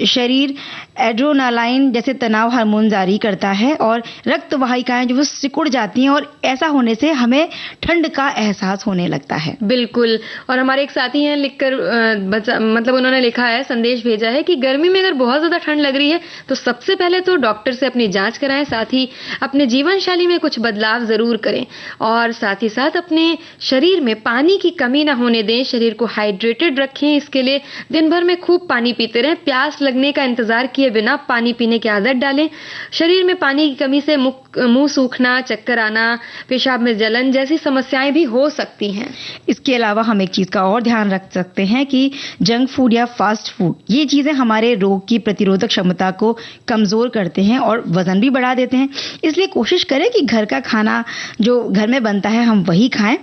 शरीर एड्रेनालाइन जैसे तनाव हार्मोन जारी करता है और रक्त वाहिकाएं जो वो सिकुड़ जाती हैं और ऐसा होने से हमें ठंड का एहसास होने लगता है। बिल्कुल। और हमारे एक साथी हैं लिखकर मतलब उन्होंने लिखा है, संदेश भेजा है कि गर्मी में अगर बहुत ज्यादा ठंड लग रही है तो सबसे पहले तो डॉक्टर से अपनी जांच कराएं, साथ ही अपने जीवन शैली में कुछ बदलाव जरूर करें और साथ ही साथ अपने शरीर में पानी की कमी ना होने दें। शरीर को हाइड्रेटेड रखें, इसके लिए दिन भर में खूब पानी पीते रहें। प्यास लगने का इंतजार किए बिना पानी पीने की आदत डालें। शरीर में पानी की कमी से मुंह सूखना, चक्कर आना, पेशाब में जलन जैसी समस्याएं भी हो सकती हैं। इसके अलावा हम एक चीज का और ध्यान रख सकते हैं कि जंक फूड या फास्ट फूड ये चीजें हमारे रोग की प्रतिरोधक क्षमता को कमजोर करते हैं और वजन भी बढ़ा देते हैं। इसलिए कोशिश करें कि घर का खाना जो घर में बनता है हम वही खाएं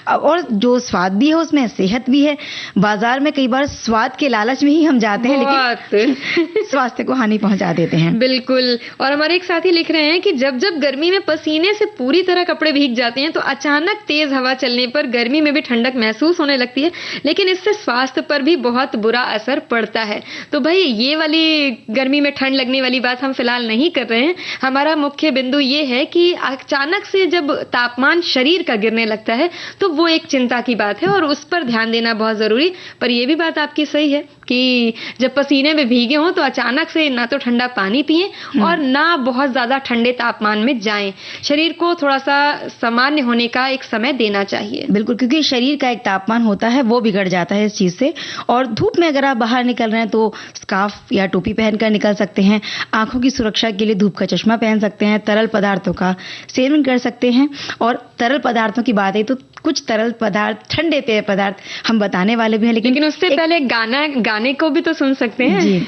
और जो स्वाद भी है उसमें सेहत भी है। बाजार में कई बार स्वाद के लालच में ही हम जाते हैं लेकिन स्वास्थ्य को हानि पहुंचा देते हैं। बिल्कुल। और हमारे एक साथी लिख रहे हैं कि जब गर्मी में पसीने से पूरी तरह कपड़े भीग जाते हैं तो अचानक तेज हवा चलने पर गर्मी में भी ठंडक महसूस होने लगती है, लेकिन इससे स्वास्थ्य पर भी बहुत बुरा असर पड़ता है। तो भाई ये वाली गर्मी में ठंड लगने वाली बात हम फिलहाल नहीं कर रहे हैं। हमारा मुख्य बिंदु ये है कि अचानक से जब तापमान शरीर का गिरने लगता है तो वो एक चिंता की बात है और उस पर ध्यान देना बहुत जरूरी। पर यह भी बात आपकी सही है कि जब पसीने में भीगे हों तो अचानक से ना तो ठंडा पानी पिएं और ना बहुत ज्यादा ठंडे तापमान में जाएं। शरीर को थोड़ा सा सामान्य होने का एक समय देना चाहिए। बिल्कुल, क्योंकि शरीर का एक तापमान होता है वो बिगड़ जाता है इस चीज से। और धूप में अगर आप बाहर निकल रहे हैं तो स्कार्फ या टोपी पहनकर निकल सकते हैं। आंखों की सुरक्षा के लिए धूप का चश्मा पहन सकते हैं। तरल पदार्थों का सेवन कर सकते हैं। और तरल पदार्थों की बात है तो कुछ तरल पदार्थ, ठंडे पेय पदार्थ हम बताने वाले भी हैं, लेकिन उससे पहले गाने को भी तो सुन सकते हैं जी।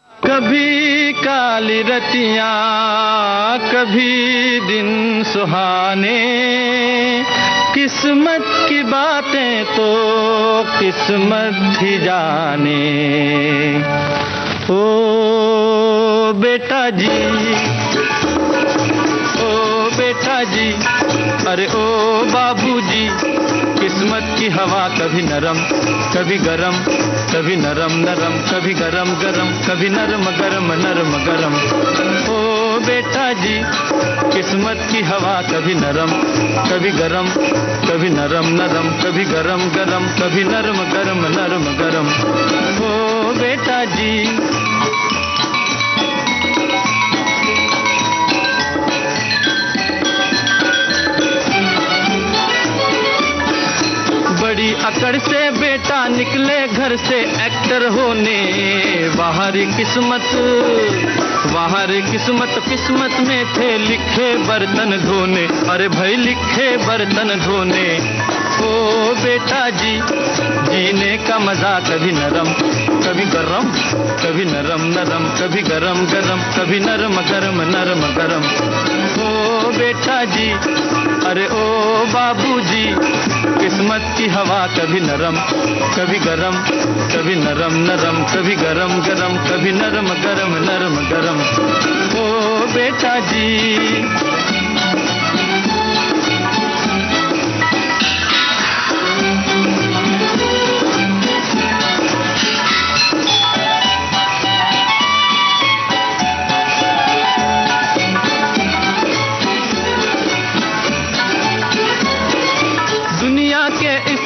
कभी काली रतियां, कभी दिन सुहाने, किस्मत की बातें तो किस्मत ही जाने। ओ बेटा जी, ओ बेटा जी, अरे ओ बाबूजी, किस्मत की हवा कभी नरम कभी गरम, कभी नरम नरम कभी गरम गरम, कभी नरम गरम नरम गरम। ओ बेटा जी, किस्मत की हवा कभी नरम कभी गरम, कभी नरम नरम कभी गरम गरम, कभी नरम गरम नरम गरम। ओ बेटा जी। बड़ी अकड़ से बेटा निकले घर से एक्टर होने, बाहरी किस्मत किस्मत में थे लिखे बर्तन धोने, अरे भाई लिखे बर्तन धोने। ओ बेटा जी, जीने का मजा कभी नरम कभी गरम, कभी नरम नरम कभी गरम गरम, कभी नरम गरम नरम गरम। ओ बेटा जी, अरे ओ बाबूजी, किस्मत की हवा कभी नरम कभी गरम, कभी नरम नरम कभी गरम गरम, कभी नरम गरम नरम गरम। ओ बेटा जी।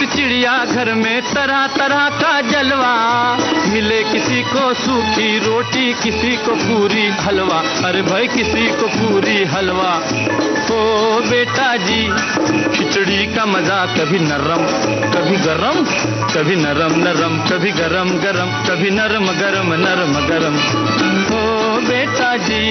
चिड़िया घर में तरह तरह का जलवा, मिले किसी को सूखी रोटी, किसी को पूरी हलवा, अरे भाई किसी को पूरी हलवा। ओ बेटा जी, खिचड़ी का मजा कभी नरम कभी गरम, कभी नरम नरम कभी गरम गरम, कभी नरम गरम नरम गरम। ओ बेटा जी।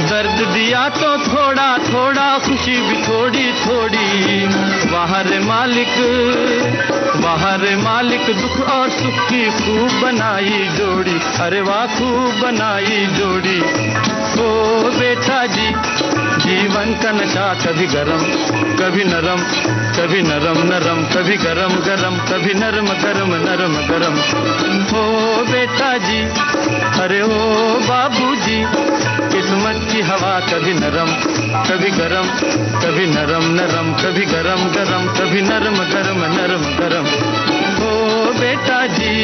दर्द दिया तो थोड़ा थोड़ा, खुशी भी थोड़ी थोड़ी, वाह रे मालिक दुख और सुख की खूब बनाई जोड़ी, अरे वाह खूब बनाई जोड़ी। ओ बेटा जी, जीवन का नशा कभी गरम कभी नरम, कभी नरम नरम कभी गरम गरम, कभी नरम गरम नरम गरम। ओ बेटा जी, अरे ओ बाबूजी, किस्मत की हवा कभी नरम कभी गरम, कभी नरम नरम कभी गरम गरम, कभी नरम गरम नरम गरम। ओ बेटा जी।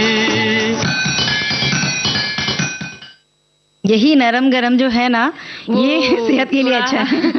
यही नरम गरम जो है ना, ये सेहत के लिए अच्छा है।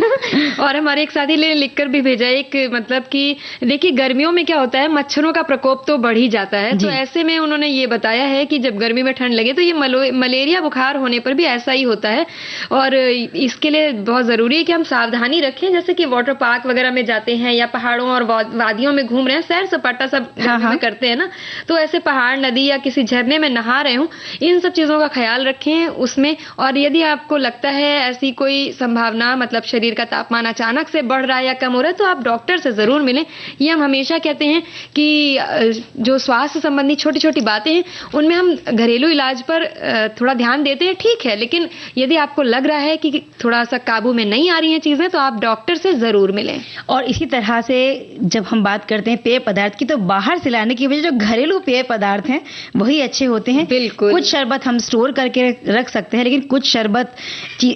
और हमारे एक साथी ने लिखकर भी भेजा, एक मतलब कि देखिए गर्मियों में क्या होता है, मच्छरों का प्रकोप तो बढ़ ही जाता है। तो ऐसे में उन्होंने ये बताया है कि जब गर्मी में ठंड लगे तो ये मलेरिया बुखार होने पर भी ऐसा ही होता है। और इसके लिए बहुत जरूरी है कि हम सावधानी रखें, जैसे कि वाटर पार्क वगैरह में जाते हैं या पहाड़ों और वादियों में घूम रहे हैं, सैर सपाटा सब में करते हैं ना, तो ऐसे पहाड़, नदी या किसी झरने में नहा रहे हूँ, इन सब चीजों का ख्याल रखें उसमें। और यदि आपको लगता है ऐसी कोई संभावना, मतलब शरीर का तापमान अचानक से बढ़ रहा है या कम हो रहा है, तो आप डॉक्टर से जरूर मिलें। ये हम हमेशा कहते हैं कि जो स्वास्थ्य संबंधी छोटी छोटी बातें हैं उनमें हम घरेलू इलाज पर थोड़ा ध्यान देते हैं, ठीक है, लेकिन यदि आपको लग रहा है कि थोड़ा सा काबू में नहीं आ रही हैं चीजें, तो आप डॉक्टर से जरूर मिलें। और इसी तरह से जब हम बात करते हैं पेय पदार्थ की, तो बाहर से लाने की वजह जो घरेलू पेय पदार्थ हैं वही अच्छे होते हैं। बिल्कुल, कुछ शरबत हम स्टोर करके रख सकते हैं, लेकिन कुछ शरबत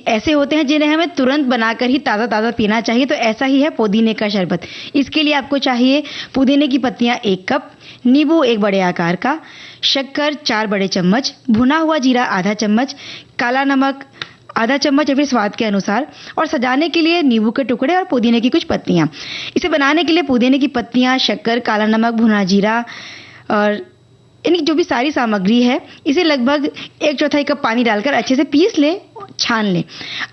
ऐसे होते हैं जिन्हें हमें तुरंत बनाकर ही ताज़ा ताज़ा पीना चाहिए। तो ऐसा ही है पुदीने का शरबत। इसके लिए आपको चाहिए पुदीने की पत्तियां 1 कप, नींबू 1 बड़े आकार का, शक्कर 4 बड़े चम्मच, भुना हुआ जीरा आधा चम्मच, काला नमक आधा चम्मच या फिर स्वाद के अनुसार, और सजाने के लिए नींबू के टुकड़े और पुदीने की कुछ पत्तियां। इसे बनाने के लिए पुदीने की पत्तियां, शक्कर, काला नमक, भुना जीरा और यानी जो भी सारी सामग्री है, इसे लगभग 1/4 कप पानी डालकर अच्छे से पीस लें, छान लें।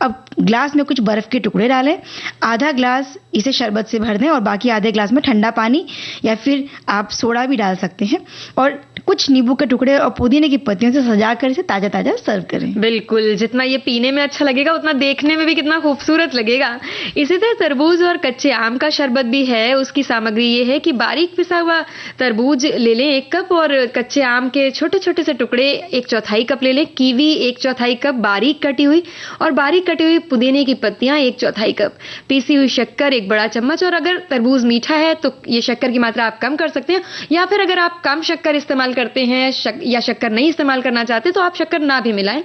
अब ग्लास में कुछ बर्फ के टुकड़े डालें, आधा ग्लास इसे शरबत से भर दें और बाकी आधे ग्लास में ठंडा पानी या फिर आप सोडा भी डाल सकते हैं, और कुछ नींबू के टुकड़े और पुदीने की पत्तियों से सजाकर इसे ताजा ताजा सर्व करें। बिल्कुल, जितना ये पीने में अच्छा लगेगा उतना देखने में भी कितना खूबसूरत लगेगा। इसी तरह तरबूज और कच्चे आम का शरबत भी है। उसकी सामग्री ये है कि बारीक पिसा हुआ तरबूज ले लें 1 कप, और कच्चे आम के छोटे छोटे से टुकड़े 1/4 कप ले लें, कीवी 1/4 कप बारीक कटी हुई, और बारीक कटी हुई पुदीने की पत्तियां 1/4 कप, पीसी हुई शक्कर 1 बड़ा चम्मच, और अगर तरबूज मीठा है तो ये शक्कर की मात्रा आप कम कर सकते हैं, या फिर अगर आप कम शक्कर इस्तेमाल करते हैं या शक्कर नहीं इस्तेमाल करना चाहते तो आप शक्कर ना भी मिलाएं।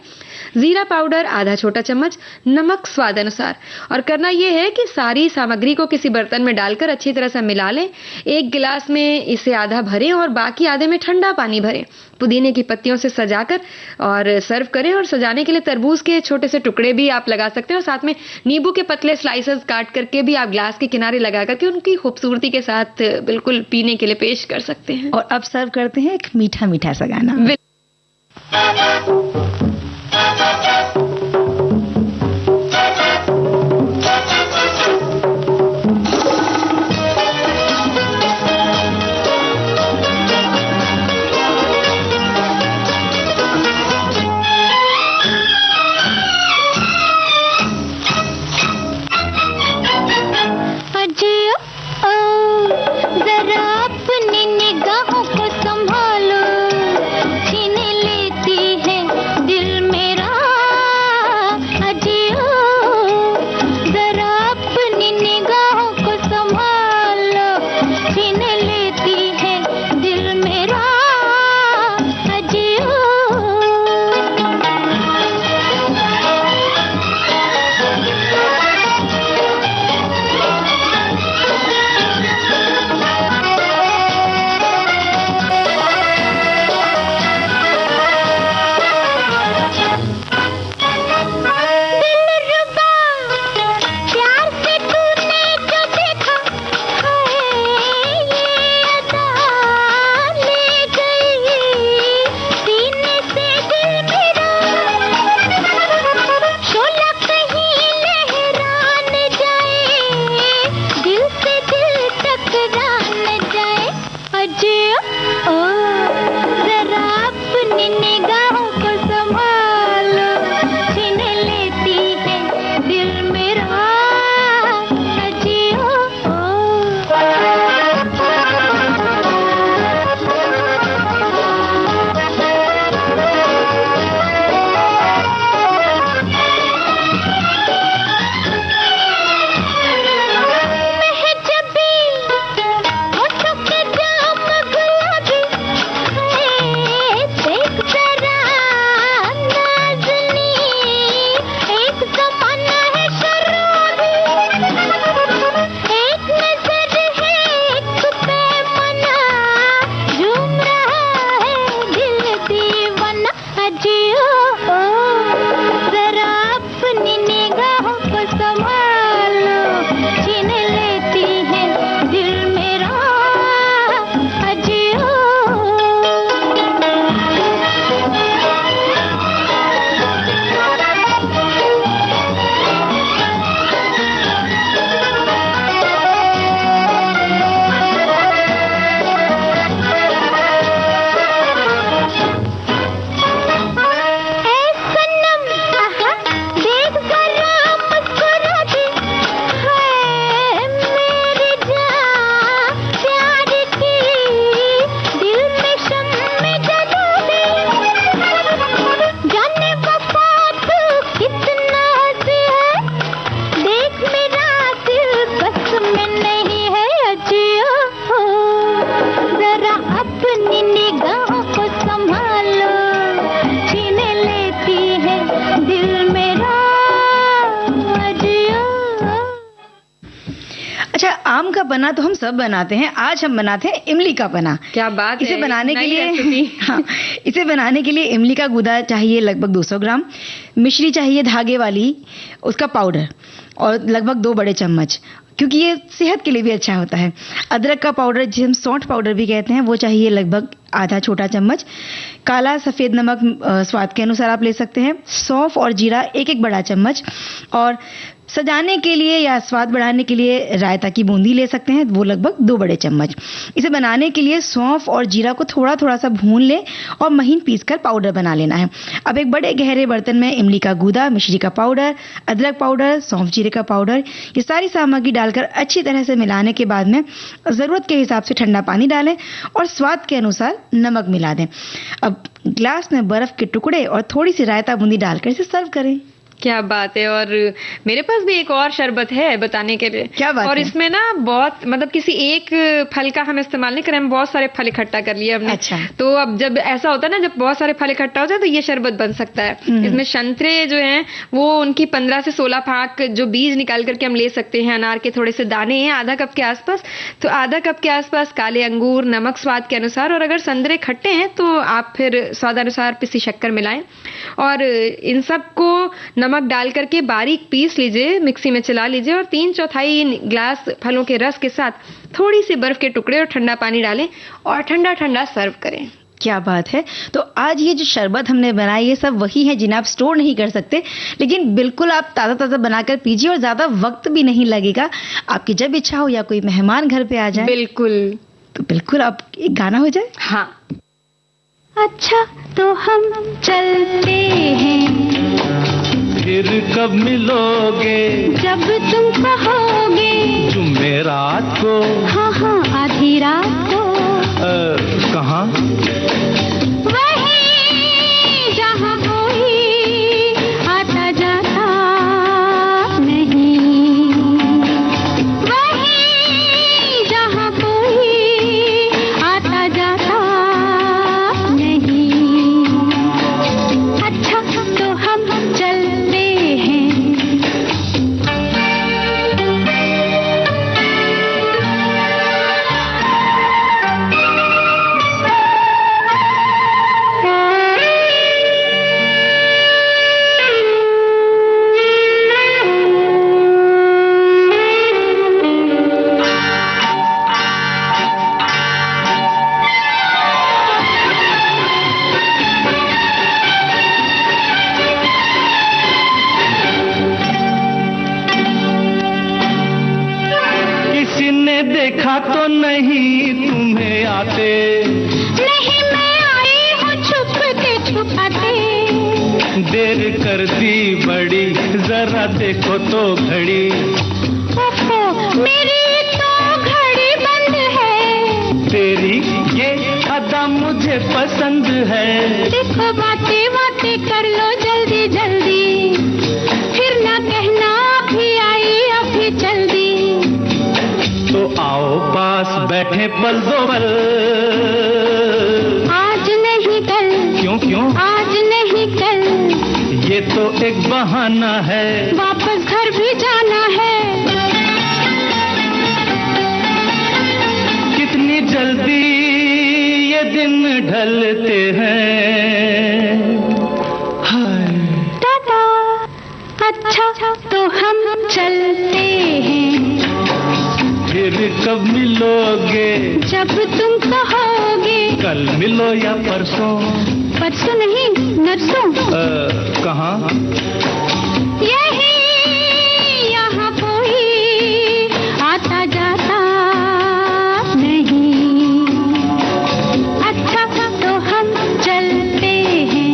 जीरा पाउडर आधा छोटा चम्मच, नमक स्वाद अनुसार। और करना यह है कि सारी सामग्री को किसी बर्तन में डालकर अच्छी तरह से मिला लें। 1 गिलास में इसे आधा भरें और बाकी आधे में ठंडा पानी भरें। पुदीने की पत्तियों से सजाकर और सर्व करें। और सजाने के लिए तरबूज के छोटे से टुकड़े भी आप लगा सकते हैं, और साथ में नींबू के पतले स्लाइसेस काट करके भी आप ग्लास के किनारे लगा करके उनकी खूबसूरती के साथ बिल्कुल पीने के लिए पेश कर सकते हैं। और अब सर्व करते हैं एक मीठा मीठा सा गाना। जरा अपनी निगाहों को संभालो, छीन लेती है दिल का पन्ना तो हम सब बनाते हैं, आज हम बनाते हैं इमली का पन्ना। क्या बात इसे है, बनाने के नई लिए रेसिपी। हाँ, इसे बनाने के लिए इमली का गूदा चाहिए लगभग 200 ग्राम, मिश्री चाहिए धागे वाली, उसका पाउडर और लगभग 2 बड़े चम्मच, क्योंकि ये सेहत के लिए भी अच्छा होता है। अदरक का पाउडर, जिसे हम सौंठ पाउडर भी कहते हैं, वो चाहिए लगभग आधा छोटा चम्मच। काला सफेद नमक स्वाद के अनुसार आप ले सकते हैं। सौंफ और जीरा 1-1 बड़ा चम्मच, और सजाने के लिए या स्वाद बढ़ाने के लिए रायता की बूंदी ले सकते हैं, वो लगभग 2 बड़े चम्मच। इसे बनाने के लिए सौंफ और जीरा को थोड़ा थोड़ा सा भून लें और महीन पीसकर पाउडर बना लेना है। अब एक बड़े गहरे बर्तन में इमली का गूदा, मिश्री का पाउडर, अदरक पाउडर, सौंफ जीरे का पाउडर, ये सारी सामग्री डालकर अच्छी तरह से मिलाने के बाद में जरूरत के हिसाब से ठंडा पानी डालें और स्वाद के अनुसार नमक मिला दें। अब ग्लास में बर्फ के टुकड़े और थोड़ी सी रायता बूंदी डालकर इसे सर्व करें। क्या बात है। और मेरे पास भी एक और शरबत है बताने के लिए। क्या बात और है? इसमें ना बहुत मतलब किसी एक फल का हम इस्तेमाल नहीं करें, हम बहुत सारे फल इकट्ठा कर लिए हमने। अच्छा। तो अब जब ऐसा होता है ना, जब बहुत सारे फल इकट्ठा हो जाए तो ये शरबत बन सकता है। इसमें संतरे जो हैं वो उनकी 15 से 16 फाक जो बीज निकाल करके हम ले सकते हैं। अनार के थोड़े से दाने हैं आधा कप के आसपास, तो आधा कप के आसपास काले अंगूर, नमक स्वाद के अनुसार, और अगर संतरे खट्टे हैं तो आप फिर स्वादानुसार पिसी शक्कर मिलाएं और इन सबको नमक डाल करके बारीक पीस लीजिए, मिक्सी में चला लीजिए और 3/4 ग्लास फलों के रस के साथ थोड़ी सी बर्फ के टुकड़े और ठंडा पानी डालें और ठंडा ठंडा सर्व करें। क्या बात है। तो आज ये जो शरबत हमने बनाई, ये सब वही है जिन्हें आप स्टोर नहीं कर सकते, लेकिन बिल्कुल आप ताज़ा ताज़ा बनाकर पीजिए और ज़्यादा वक्त भी नहीं लगेगा। आपकी जब इच्छा हो या कोई मेहमान घर पे आ जाए, बिल्कुल, तो बिल्कुल आप एक गाना हो जाए। हाँ। अच्छा तो हम चलते हैं, फिर कब मिलोगे, जब तुम कहोगे, जुमेरात को, हाँ हाँ आधी रात को। कहाँ? वहीं जहाँ कोई आता जाता नहीं, वहीं जहाँ कोई आता जाता नहीं। अच्छा तो हम चलते हैं, किसी ने देखा तो नहीं तुम्हें आते, नहीं मैं आई हूँ छुप के छुपाते। देर कर दी बड़ी, जरा देखो तो घड़ी, ओहो मेरी तो घड़ी बंद है, तेरी ये अदा मुझे पसंद है। देखो बातें बातें कर लो जल्दी जल्दी, फिर ना कहना अभी आई अभी जल्दी। तो आओ पास बैठे पल दो पल, आज नहीं कल, क्यों क्यों? आज नहीं कल, ये तो एक बहाना है, वापस घर भी जाना है। कितनी जल्दी ये दिन ढलते हैं। हाय टाटा। अच्छा तो हम चलते हैं, फिर कब मिलोगे, जब तुम कहोगे, कल मिलो या परसों। परसों नहीं नरसों। कहाँ? यही यहाँ कोई आता जाता नहीं। अच्छा तो हम चलते हैं,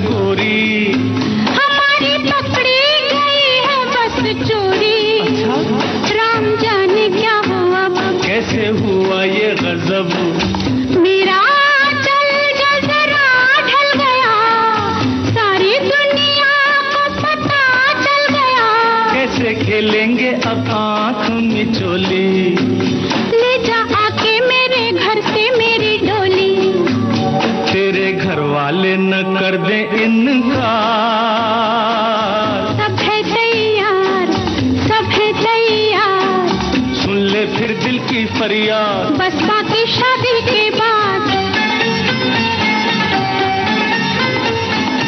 गोरी। हमारी पकड़ी गई है बस चोरी। अच्छा, राम जाने क्या हुआ अब। कैसे हुआ ये गजब। मेरा चल जो जरा ढल गया, सारी दुनिया को पता चल गया। कैसे खेलेंगे अब आँख मिचोली। ले जा आके मेरे घर से मेरी डोली। तेरे घर वाले न कर दे इनकार। सब है तैयार, सब है तैयार। सुन ले फिर दिल की फरियाद। बस बाकी शादी के बाद।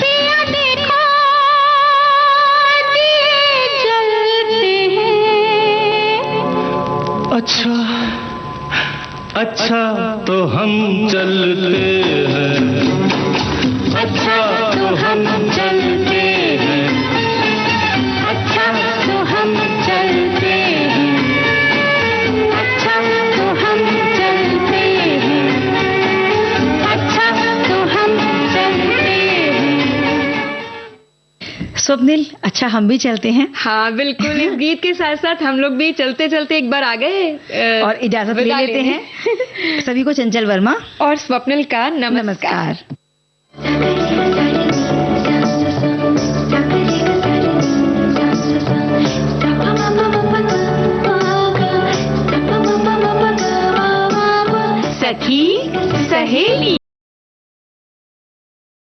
पिया देखो दिए जलते हैं। अच्छा, अच्छा तो हम चलते हैं। अच्छा तो हम चलते हैं। अच्छा तो हम चलते हैं। अच्छा तो हम चलते हैं। अच्छा तो हम चलते हैं। स्वप्निल, अच्छा हम भी चलते हैं हाँ बिल्कुल, इस गीत के साथ साथ हम लोग भी चलते चलते एक बार आ गए और इजाजत ले विदा लेते लेने। हैं। सभी को चंचल वर्मा और स्वप्निल का नमस्कार। नमस्कार। सखी सहेली।